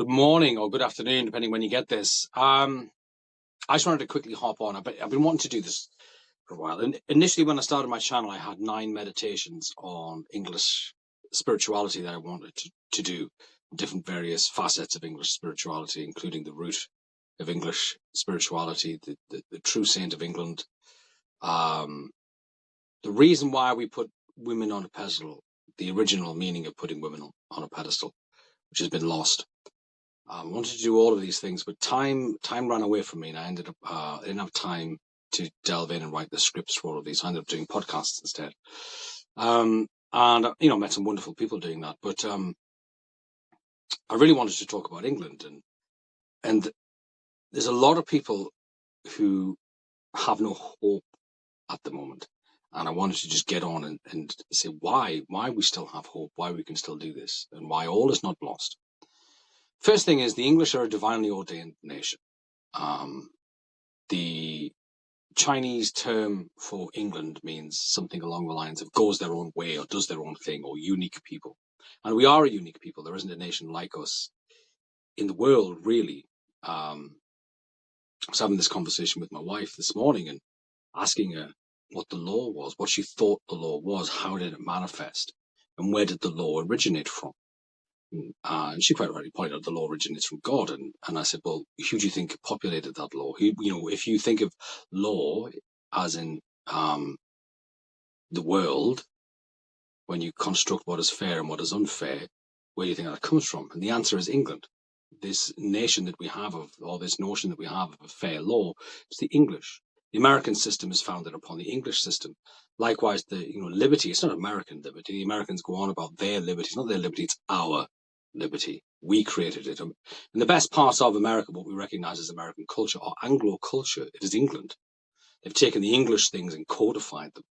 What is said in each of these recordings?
Good morning or good afternoon, depending when you get this. I just wanted to quickly hop on. I've been wanting to do this for a while. And initially, when I started my channel, I had 9 meditations on English spirituality that I wanted to do, different various facets of English spirituality, including the root of English spirituality, the true saint of England. The reason why we put women on a pedestal, the original meaning of putting women on a pedestal, which has been lost. I wanted to do all of these things, but time ran away from me, and I ended up I didn't have time to delve in and write the scripts for all of these. I ended up doing podcasts instead, and met some wonderful people doing that. But I really wanted to talk about England, and there's a lot of people who have no hope at the moment, and I wanted to just get on and say why we still have hope, why we can still do this, and why all is not lost. First thing is, the English are a divinely ordained nation. The Chinese term for England means something along the lines of goes their own way or does their own thing or unique people. And we are a unique people. There isn't a nation like us in the world, really. I was having this conversation with my wife this morning and asking her what the law was, what she thought the law was, how did it manifest, and where did the law originate from? And she quite rightly pointed out the law originates from God. And I said, well, who do you think populated that law? If you think of law as in the world, when you construct what is fair and what is unfair, where do you think that comes from? And the answer is England. This nation that we have or this notion that we have of a fair law, it's the English. The American system is founded upon the English system. Likewise, the liberty, it's not American liberty. The Americans go on about their liberty. It's not their liberty, it's our liberty. We created it. And the best parts of America, what we recognize as American culture or Anglo culture, it is England. They've taken the English things and codified them.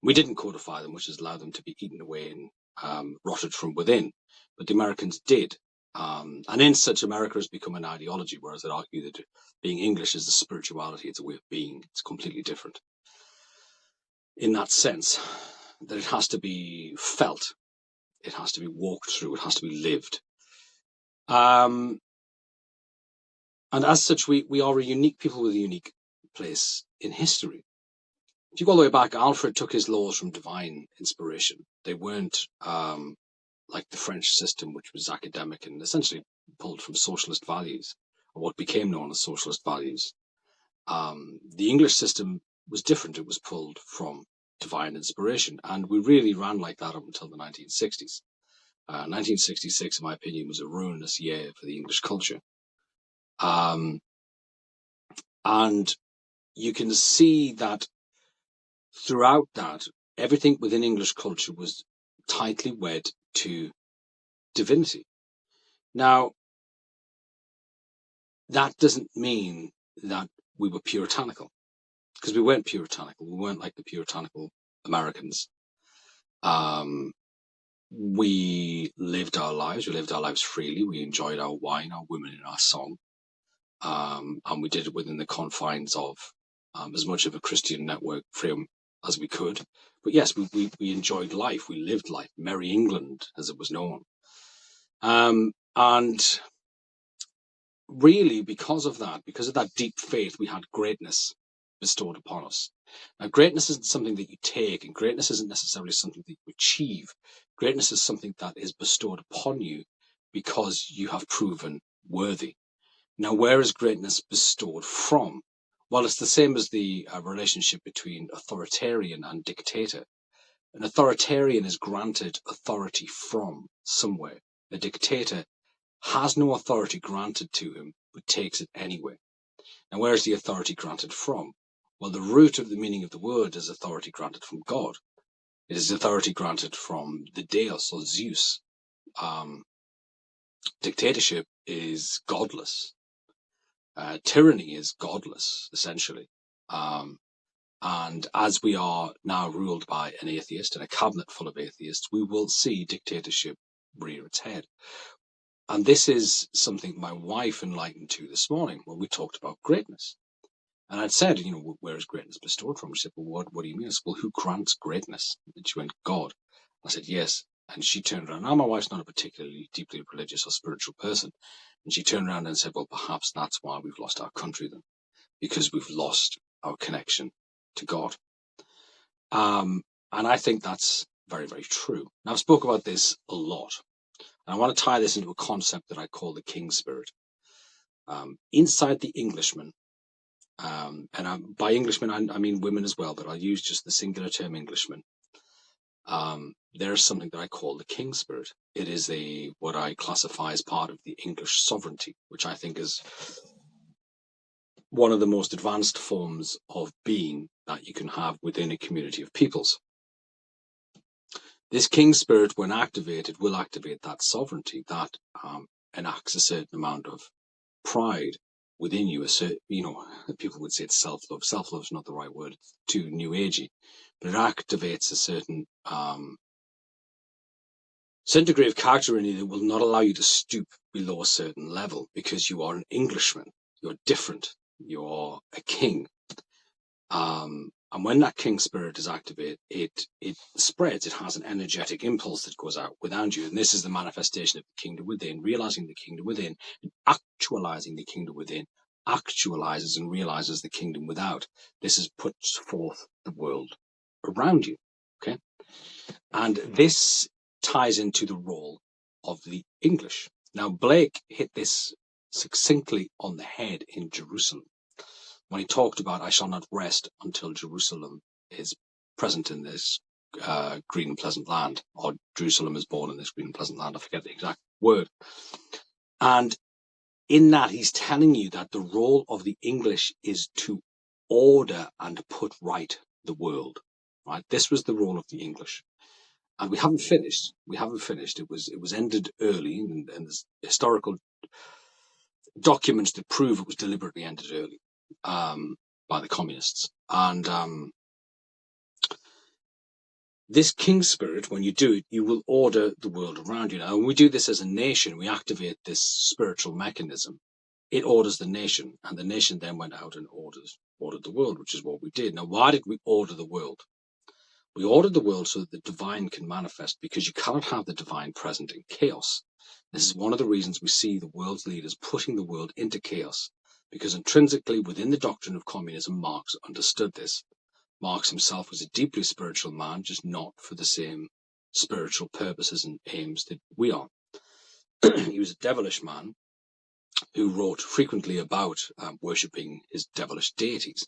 We didn't codify them, which has allowed them to be eaten away and rotted from within. But the Americans did. And in such, America has become an ideology, whereas I'd argue that being English is a spirituality, it's a way of being. It's completely different. In that sense, that it has to be felt. It has to be walked through. It has to be lived. And as such, we are a unique people with a unique place in history. If you go all the way back, Alfred took his laws from divine inspiration. They weren't like the French system, which was academic and essentially pulled from socialist values, or what became known as socialist values. The English system was different. It was pulled from divine inspiration, and we really ran like that up until the 1960s. 1966, in my opinion, was a ruinous year for the English culture. And you can see that throughout that, everything within English culture was tightly wed to divinity. Now, that doesn't mean that we were puritanical, because we weren't puritanical. We weren't like the puritanical Americans. We lived our lives. We lived our lives freely. We enjoyed our wine, our women, and our song. And we did it within the confines of as much of a Christian network frame as we could. But yes, we enjoyed life. We lived life. Merry England, as it was known. And really, because of that deep faith, we had greatness bestowed upon us. Now, greatness isn't something that you take, and greatness isn't necessarily something that you achieve. Greatness is something that is bestowed upon you because you have proven worthy. Now, where is greatness bestowed from? Well, it's the same as the relationship between authoritarian and dictator. An authoritarian is granted authority from somewhere. A dictator has no authority granted to him, but takes it anyway. Now, where is the authority granted from? Well, the root of the meaning of the word is authority granted from God. It is authority granted from the Deus or Zeus. Dictatorship is godless. Tyranny is godless, essentially. And as we are now ruled by an atheist and a cabinet full of atheists, we will see dictatorship rear its head. And this is something my wife enlightened to this morning when we talked about greatness. And I'd said, where is greatness bestowed from? She said, well, what do you mean? I said, well, who grants greatness? And she went, God. I said, yes, And she turned around. Now, my wife's not a particularly deeply religious or spiritual person. And she turned around and said, well, perhaps that's why we've lost our country then, because we've lost our connection to God. And I think that's very, very true. Now, I've spoke about this a lot. And I want to tie this into a concept that I call the king spirit. Inside the Englishman, and by Englishman, I mean women as well, but I'll use just the singular term Englishman. There's something that I call the king spirit. It is what I classify as part of the English sovereignty, which I think is one of the most advanced forms of being that you can have within a community of peoples. This king spirit, when activated, will activate that sovereignty that enacts a certain amount of pride within you. People would say it's self-love. Self-love is not the right word; it's too new agey, but it activates a certain degree of character in you that will not allow you to stoop below a certain level, because you are an Englishman. You're different. You're a king. And when that king spirit is activated, it spreads. It has an energetic impulse that goes out without you. And this is the manifestation of the kingdom within, realizing the kingdom within, and actualizing the kingdom within, actualizes and realizes the kingdom without. This is puts forth the world around you. Okay. And this ties into the role of the English. Now, Blake hit this succinctly on the head in Jerusalem, when he talked about, I shall not rest until Jerusalem is present in this green and pleasant land, or Jerusalem is born in this green and pleasant land. I forget the exact word. And in that, he's telling you that the role of the English is to order and put right the world. Right? This was the role of the English. And we haven't finished. It was ended early, and there's historical documents that prove it was deliberately ended early by the communists. And this king spirit, when you do it, you will order the world around you. Now, when we do this as a nation, we activate this spiritual mechanism. It orders the nation, and the nation then went out and ordered the world, which is what we did. Now, why did we order the world? We ordered the world so that the divine can manifest, because you cannot have the divine present in chaos. This is one of the reasons we see the world's leaders putting the world into chaos, because intrinsically within the doctrine of communism, Marx understood this. Marx himself was a deeply spiritual man, just not for the same spiritual purposes and aims that we are. He was a devilish man who wrote frequently about worshipping his devilish deities.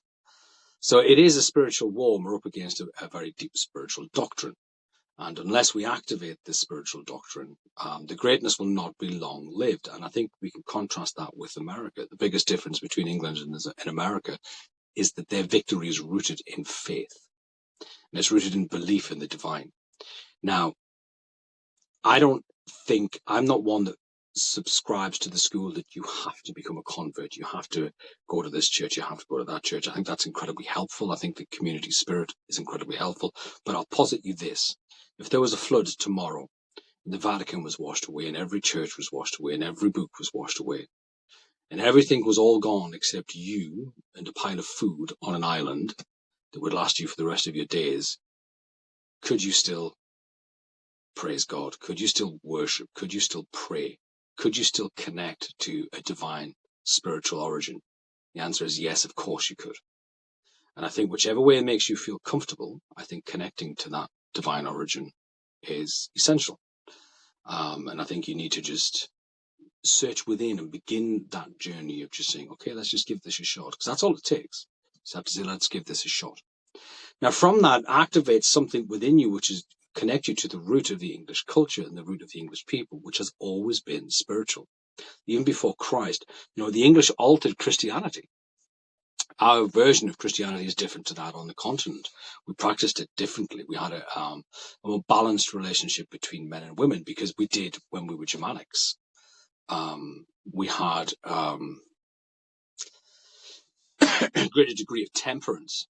So it is a spiritual war, and we're up against a very deep spiritual doctrine. And unless we activate this spiritual doctrine, the greatness will not be long-lived. And I think we can contrast that with America. The biggest difference between England and America is that their victory is rooted in faith. And it's rooted in belief in the divine. Now, I'm not one that subscribes to the school that you have to become a convert. You have to go to this church. You have to go to that church. I think that's incredibly helpful. I think the community spirit is incredibly helpful. But I'll posit you this. If there was a flood tomorrow, and the Vatican was washed away, and every church was washed away, and every book was washed away, and everything was all gone except you and a pile of food on an island that would last you for the rest of your days, could you still praise God? Could you still worship? Could you still pray? Could you still connect to a divine spiritual origin? The answer is yes, of course you could. And I think whichever way it makes you feel comfortable, I think connecting to that divine origin is essential. And I think you need to just search within and begin that journey of just saying, okay, let's just give this a shot. Because that's all it takes. You just have to say, let's give this a shot. Now, from that, activates something within you, which is connect you to the root of the English culture and the root of the English people, which has always been spiritual. Even before Christ, the English altered Christianity. Our version of Christianity is different to that on the continent. We practiced it differently. We had a more balanced relationship between men and women, because we did when we were Germanics. We had a greater degree of temperance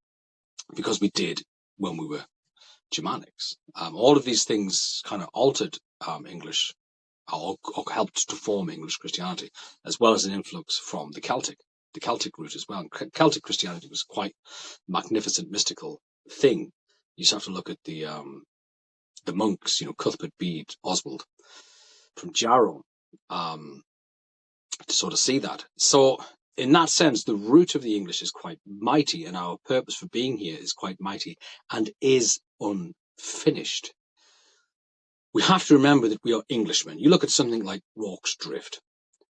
because we did when we were Germanics. All of these things kind of altered English, or helped to form English Christianity, as well as an influx from the Celtic root as well. Celtic Christianity was quite a magnificent mystical thing. You just have to look at the the monks, Cuthbert Bede, Oswald from Jarrow, to sort of see that. So in that sense, the root of the English is quite mighty, and our purpose for being here is quite mighty and is unfinished. We have to remember that we are Englishmen. You look at something like Rorke's Drift.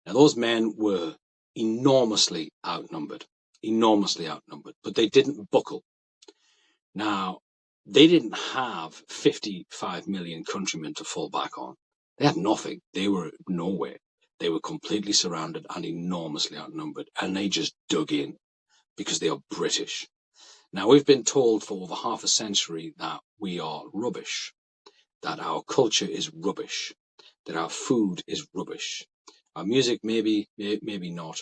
Now, those men were enormously outnumbered, but they didn't buckle. Now, they didn't have 55 million countrymen to fall back on. They had nothing. They were nowhere. They were completely surrounded and enormously outnumbered, and they just dug in because they are British. Now, we've been told for over half a century that we are rubbish, that our culture is rubbish, that our food is rubbish. Our music, maybe not.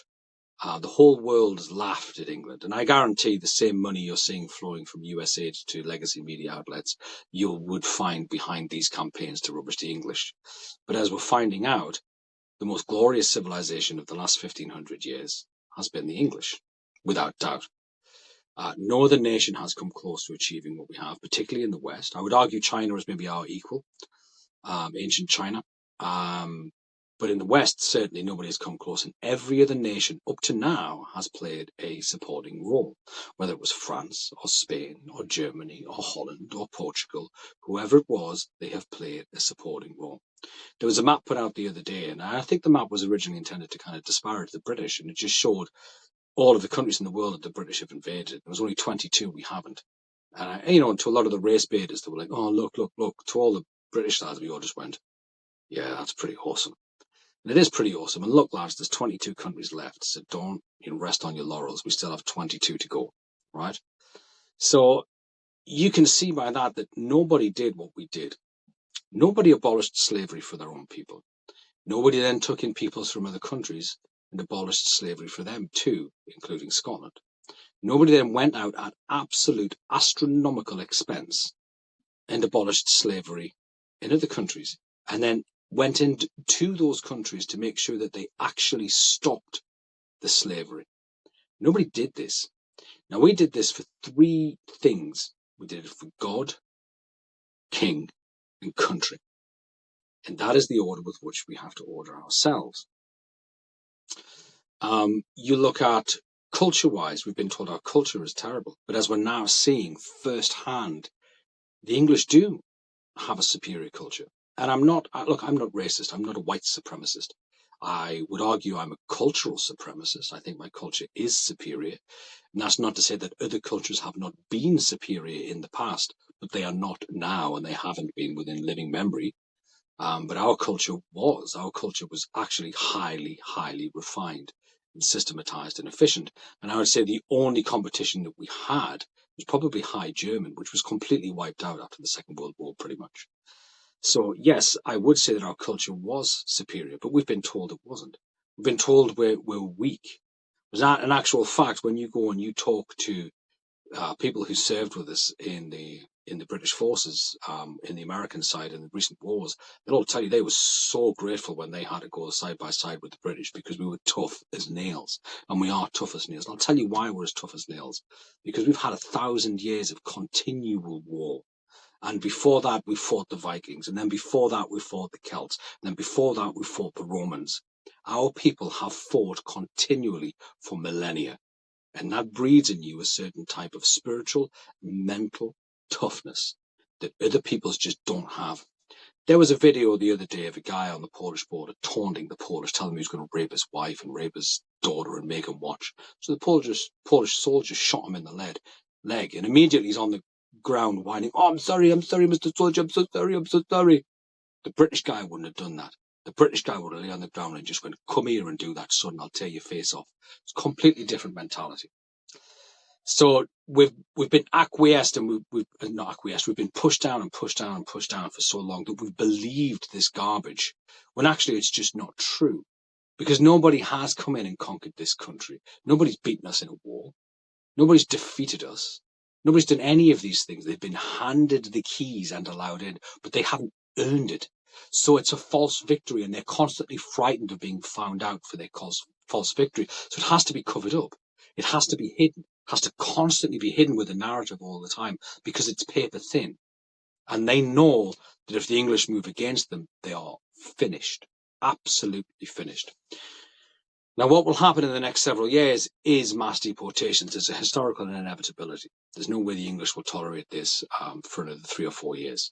The whole world has laughed at England, and I guarantee the same money you're seeing flowing from USA to legacy media outlets, you would find behind these campaigns to rubbish the English. But as we're finding out, the most glorious civilization of the last 1500 years has been the English, without doubt. No other nation has come close to achieving what we have, particularly in the West. I would argue China is maybe our equal, ancient China. But in the West, certainly nobody has come close, and every other nation up to now has played a supporting role, whether it was France or Spain or Germany or Holland or Portugal, whoever it was, they have played a supporting role. There was a map put out the other day, and I think the map was originally intended to kind of disparage the British, and it just showed all of the countries in the world that the British have invaded. There was only 22 we haven't. And, to a lot of the race baiters, they were like, oh, look, to all the British lads, we all just went, yeah, that's pretty awesome. And it is pretty awesome. And look, lads, there's 22 countries left, so don't rest on your laurels. We still have 22 to go, right? So you can see by that nobody did what we did. Nobody abolished slavery for their own people. Nobody then took in peoples from other countries and abolished slavery for them too, including Scotland. Nobody then went out at absolute astronomical expense and abolished slavery in other countries, and then went into those countries to make sure that they actually stopped the slavery. Nobody did this. Now, we did this for three things. We did it for God, king, and country. And that is the order with which we have to order ourselves. You look at culture-wise, we've been told our culture is terrible. But as we're now seeing firsthand, the English do have a superior culture. And I'm not racist. I'm not a white supremacist. I would argue I'm a cultural supremacist. I think my culture is superior. And that's not to say that other cultures have not been superior in the past, but they are not now, and they haven't been within living memory. But our culture was actually highly, highly refined and systematized and efficient. And I would say the only competition that we had was probably High German, which was completely wiped out after the Second World War, pretty much. So yes, I would say that our culture was superior, but we've been told it wasn't. We've been told we're weak. Was that an actual fact? When you go and you talk to people who served with us in the British forces, in the American side in the recent wars, they'll all tell you they were so grateful when they had to go side by side with the British, because we were tough as nails, and we are tough as nails. And I'll tell you why we're as tough as nails, because we've had 1,000 years of continual war. And before that, we fought the Vikings. And then before that, we fought the Celts. And then before that, we fought the Romans. Our people have fought continually for millennia. And that breeds in you a certain type of spiritual, mental toughness that other peoples just don't have. There was a video the other day of a guy on the Polish border taunting the Polish, telling him he was going to rape his wife and rape his daughter and make him watch. So the Polish soldier shot him in the leg, and immediately he's on the ground whining, oh, I'm sorry, Mr. Soldier, I'm so sorry. The British guy wouldn't have done that. The British guy would have lay on the ground and just went, come here and do that, son, I'll tear your face off. It's a completely different mentality. So we've been acquiesced, and we've not acquiesced, we've been pushed down and pushed down and pushed down for so long that we've believed this garbage, when actually it's just not true. Because nobody has come in and conquered this country. Nobody's beaten us in a war. Nobody's defeated us. Nobody's done any of these things. They've been handed the keys and allowed in, but they haven't earned it. So it's a false victory, and they're constantly frightened of being found out for their false victory. So it has to be covered up. It has to be hidden. It has to constantly be hidden with a narrative all the time, because it's paper thin. And they know that if the English move against them, they are finished, absolutely finished. Now, what will happen in the next several years is mass deportations. It's a historical inevitability. There's no way the English will tolerate this for another 3 or 4 years.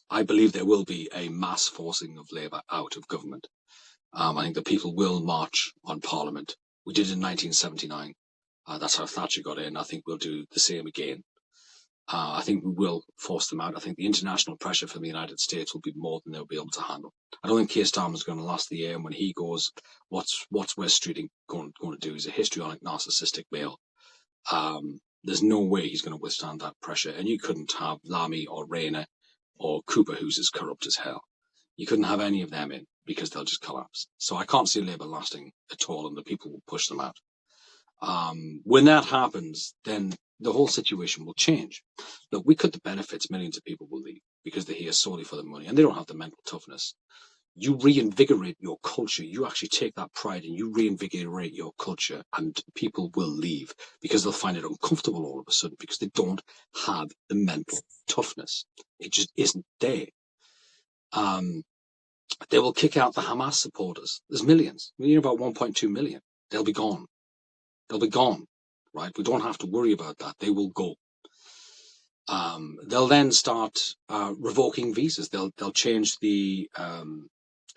I believe there will be a mass forcing of Labour out of government. I think the people will march on Parliament. We did it in 1979. That's how Thatcher got in. I think we'll do the same again. I think we will force them out. I think the international pressure from the United States will be more than they'll be able to handle. I don't think Keir Starmer's going to last the year. And when he goes, what's West Street going to do? He's a histrionic, narcissistic male. There's no way he's going to withstand that pressure. And you couldn't have Lamy or Rayner or Cooper, who's as corrupt as hell. You couldn't have any of them in because they'll just collapse. So I can't see Labour lasting at all, and the people will push them out. When that happens, then the whole situation will change. Look, we cut the benefits, millions of people will leave because they're here solely for the money and they don't have the mental toughness. You reinvigorate your culture. You actually take that pride and you reinvigorate your culture, and people will leave because they'll find it uncomfortable all of a sudden because they don't have the mental toughness. It just isn't there. They will kick out the Hamas supporters. There's millions. We need about 1.2 million. They'll be gone. They'll be gone, right? We don't have to worry about that. They will go. They'll then start revoking visas. They'll change the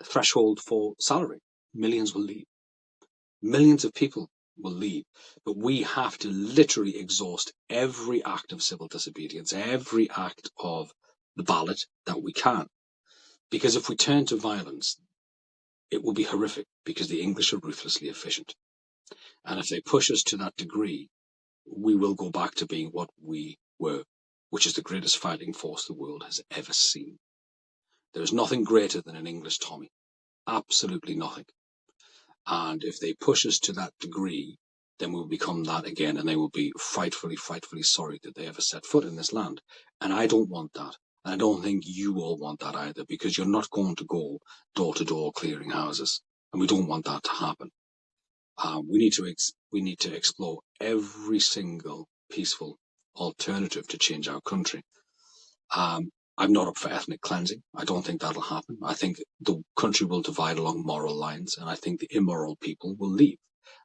threshold for salary. Millions will leave. Millions of people will leave. But we have to literally exhaust every act of civil disobedience, every act of the ballot that we can. Because if we turn to violence, it will be horrific because the English are ruthlessly efficient. And if they push us to that degree, we will go back to being what we were, which is the greatest fighting force the world has ever seen. There is nothing greater than an English Tommy. Absolutely nothing. And if they push us to that degree, then we'll become that again, and they will be frightfully, frightfully sorry that they ever set foot in this land. And I don't want that. And I don't think you all want that either, because you're not going to go door to door clearing houses. And we don't want that to happen. We need to explore every single peaceful alternative to change our country. I'm not up for ethnic cleansing. I don't think that'll happen. I think the country will divide along moral lines, and I think the immoral people will leave.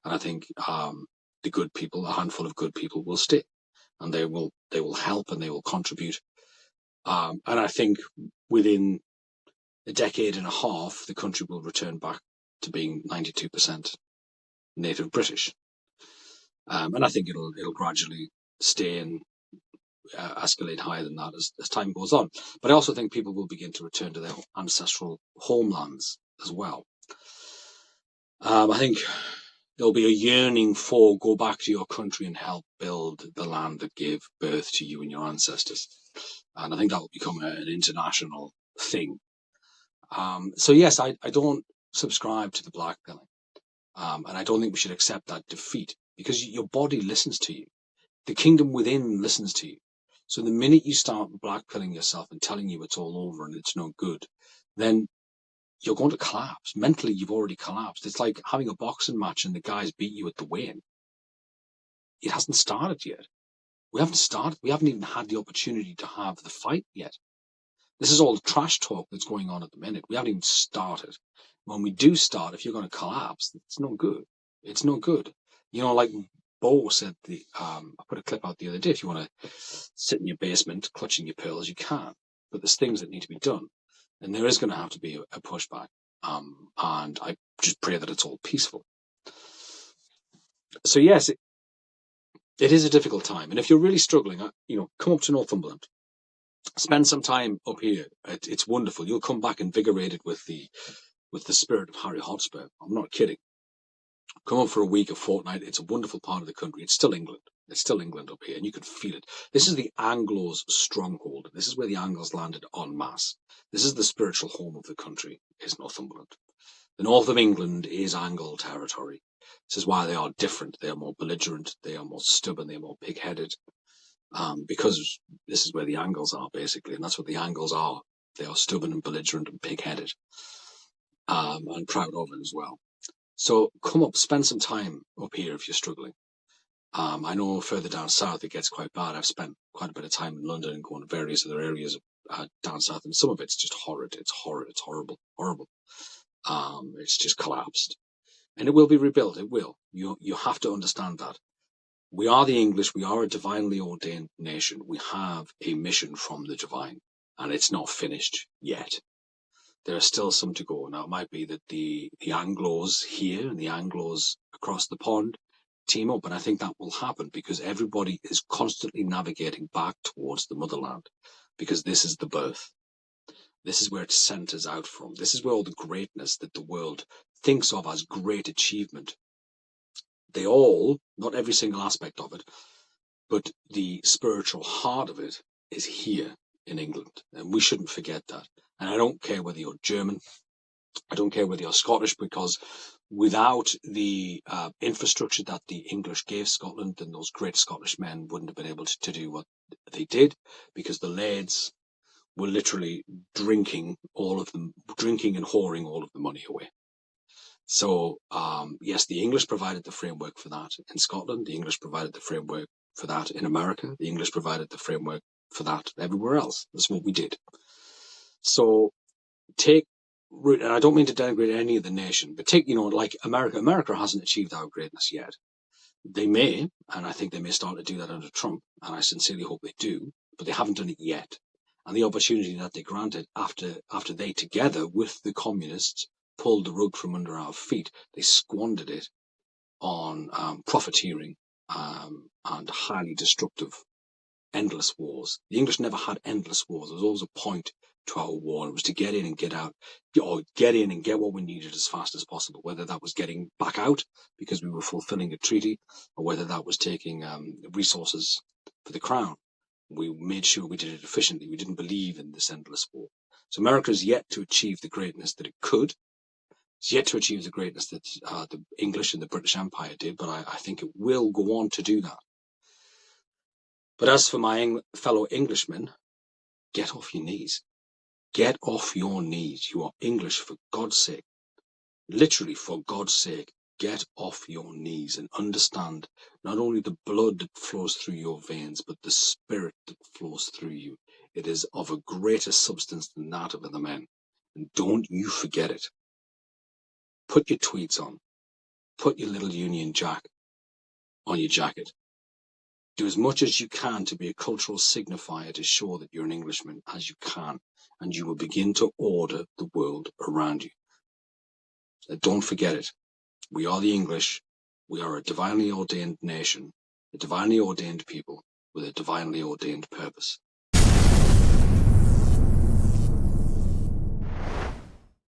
And I think the good people, a handful of good people, will stay, and they will help and they will contribute. And I think within a decade and a half, the country will return back to being 92% native British. And I think it'll gradually stay and escalate higher than that as time goes on. But I also think people will begin to return to their ancestral homelands as well. I think there'll be a yearning for go back to your country and help build the land that gave birth to you and your ancestors. And I think that will become an international thing. So yes, I don't subscribe to the blackpilling. And I don't think we should accept that defeat, because your body listens to you. The kingdom within listens to you. So the minute you start blackpilling yourself and telling you it's all over and it's no good, then you're going to collapse. Mentally, you've already collapsed. It's like having a boxing match and the guys beat you at the weigh-in. It hasn't started yet. We haven't started. We haven't even had the opportunity to have the fight yet. This is all the trash talk that's going on at the minute. We haven't even started. When we do start, if you're going to collapse, it's no good. It's no good. You know, like Bo said, I put a clip out the other day. If you want to sit in your basement clutching your pearls, you can. But there's things that need to be done. And there is going to have to be a pushback. And I just pray that it's all peaceful. So yes, it is a difficult time. And if you're really struggling, come up to Northumberland. Spend some time up here. It's wonderful. You'll come back invigorated with the spirit of Harry Hotspur. I'm not kidding. Come up for a week, a fortnight. It's a wonderful part of the country. It's still England. It's still England up here, and you can feel it. This is the Anglos' stronghold. This is where the Angles landed en masse. This is the spiritual home of the country, is Northumberland. The north of England is Angle territory. This is why they are different. They are more belligerent. They are more stubborn. They are more pig-headed. Because this is where the Angles are, basically, and that's what the Angles are. They are stubborn and belligerent and pig-headed, and proud of it as well. So come up, spend some time up here if you're struggling. I know further down south it gets quite bad. I've spent quite a bit of time in London and going to various other areas down south, and some of it's just horrid. It's horrid. It's horrible. Horrible. It's just collapsed, and it will be rebuilt. It will. You have to understand that. We are the English. We are a divinely ordained nation. We have a mission from the divine, and it's not finished yet. There is still some to go. Now, it might be that the Anglos here and the Anglos across the pond team up, and I think that will happen because everybody is constantly navigating back towards the motherland, because this is the birth. This is where it centers out from. This is where all the greatness that the world thinks of as great achievement, they all, not every single aspect of it, but the spiritual heart of it is here in England. And we shouldn't forget that. And I don't care whether you're German, I don't care whether you're Scottish, because without the infrastructure that the English gave Scotland, then those great Scottish men wouldn't have been able to do what they did, because the lairds were literally drinking and whoring all of the money away. So, yes, the English provided the framework for that in Scotland. The English provided the framework for that in America. The English provided the framework for that everywhere else. That's what we did. So take root, and I don't mean to denigrate any of the nation, but take, like America. America hasn't achieved our greatness yet. They may, and I think they may start to do that under Trump, and I sincerely hope they do, but they haven't done it yet. And the opportunity that they granted after they, together with the communists, pulled the rug from under our feet, they squandered it on profiteering and highly destructive, endless wars. The English never had endless wars. There was always a point to our war. It was to get in and get out, or get in and get what we needed as fast as possible, whether that was getting back out because we were fulfilling a treaty, or whether that was taking resources for the crown. We made sure we did it efficiently. We didn't believe in this endless war. So America is yet to achieve the greatness that it could. It's yet to achieve the greatness that the English and the British Empire did, but I think it will go on to do that. But as for my fellow Englishmen, get off your knees. Get off your knees. You are English, for God's sake. Literally, for God's sake, get off your knees and understand not only the blood that flows through your veins, but the spirit that flows through you. It is of a greater substance than that of other men. And don't you forget it. Put your tweeds on. Put your little Union Jack on your jacket. Do as much as you can to be a cultural signifier to show that you're an Englishman as you can, and you will begin to order the world around you. Don't forget it. We are the English. We are a divinely ordained nation, a divinely ordained people with a divinely ordained purpose.